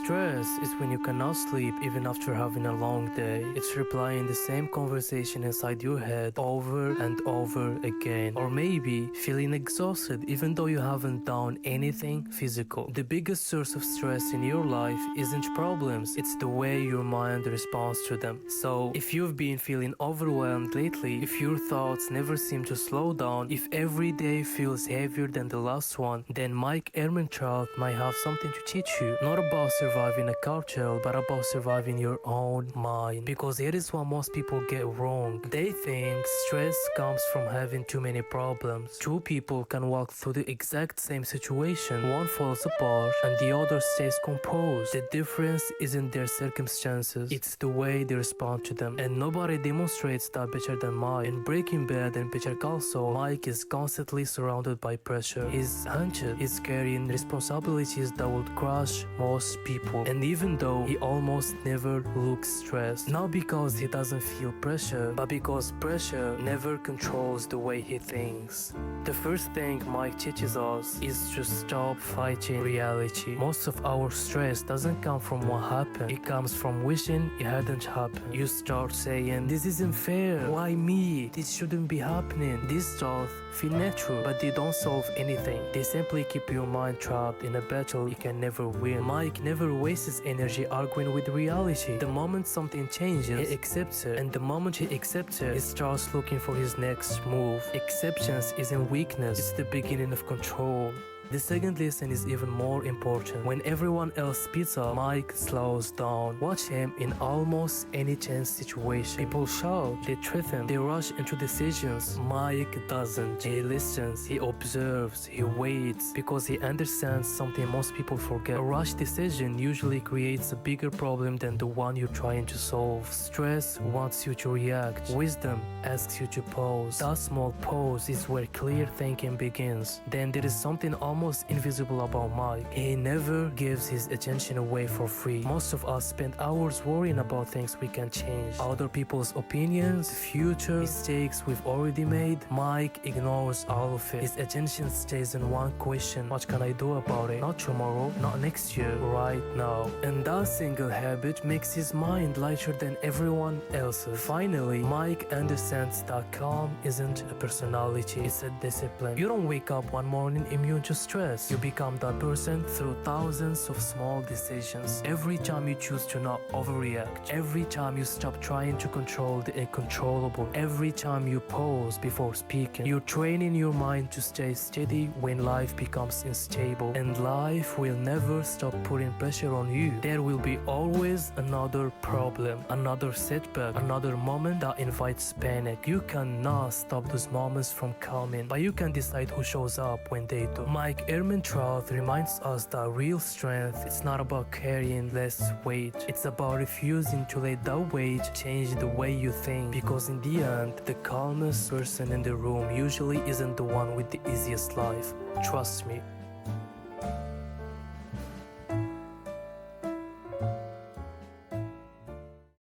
Stress is when you cannot sleep even after having a long day. It's replying the same conversation inside your head over and over again. Or maybe feeling exhausted even though you haven't done anything physical. The biggest source of stress in your life isn't problems, it's the way your mind responds to them. So if you've been feeling overwhelmed lately, if your thoughts never seem to slow down, if every day feels heavier than the last one, then Mike Ehrmantraut might have something to teach you. Not about surviving a cartel, but about surviving your own mind. Because here is what most people get wrong. They think stress comes from having too many problems. Two people can walk through the exact same situation. One falls apart and the other stays composed. The difference isn't their circumstances, it's the way they respond to them. And nobody demonstrates that better than Mike. In Breaking Bad and Better Call Saul, Mike is constantly surrounded by pressure. He's hunted, he's carrying responsibilities that would crush most people. And even though he almost never looks stressed, not because he doesn't feel pressure, but because pressure never controls the way he thinks. The first thing Mike teaches us is to stop fighting reality. Most of our stress doesn't come from what happened, it comes from wishing it hadn't happened. You start saying, this isn't fair, why me, this shouldn't be happening. These thoughts feel natural, but they don't solve anything. They simply keep your mind trapped in a battle you can never win. Mike never wastes energy arguing with reality. The moment something changes, he accepts it. And the moment he accepts it, he starts looking for his next move. Acceptance isn't weakness, it's the beginning of control. The second lesson is even more important. When everyone else speeds up, Mike slows down. Watch him in almost any tense situation. People shout, they threaten, they rush into decisions. Mike doesn't. He listens, he observes, he waits, because he understands something most people forget. A rushed decision usually creates a bigger problem than the one you're trying to solve. Stress wants you to react. Wisdom asks you to pause. That small pause is where clear thinking begins. Then there is something almost invisible about Mike. He never gives his attention away for free. Most of us spend hours worrying about things we can change. Other people's opinions, future, mistakes we've already made. Mike ignores all of it. His attention stays on one question: what can I do about it? Not tomorrow, not next year, right now. And that single habit makes his mind lighter than everyone else's. Finally, Mike understands that calm isn't a personality, it's a discipline. You don't wake up one morning immune to stress. You become that person through thousands of small decisions. Every time you choose to not overreact, every time you stop trying to control the uncontrollable, every time you pause before speaking, you're training your mind to stay steady when life becomes unstable. And life will never stop putting pressure on you. There will be always another problem, another setback, another moment that invites panic. You cannot stop those moments from coming, but you can decide who shows up when they do. Mike Ehrmantraut reminds us that real strength is not about carrying less weight. It's about refusing to let that weight change the way you think. Because in the end, the calmest person in the room usually isn't the one with the easiest life. Trust me.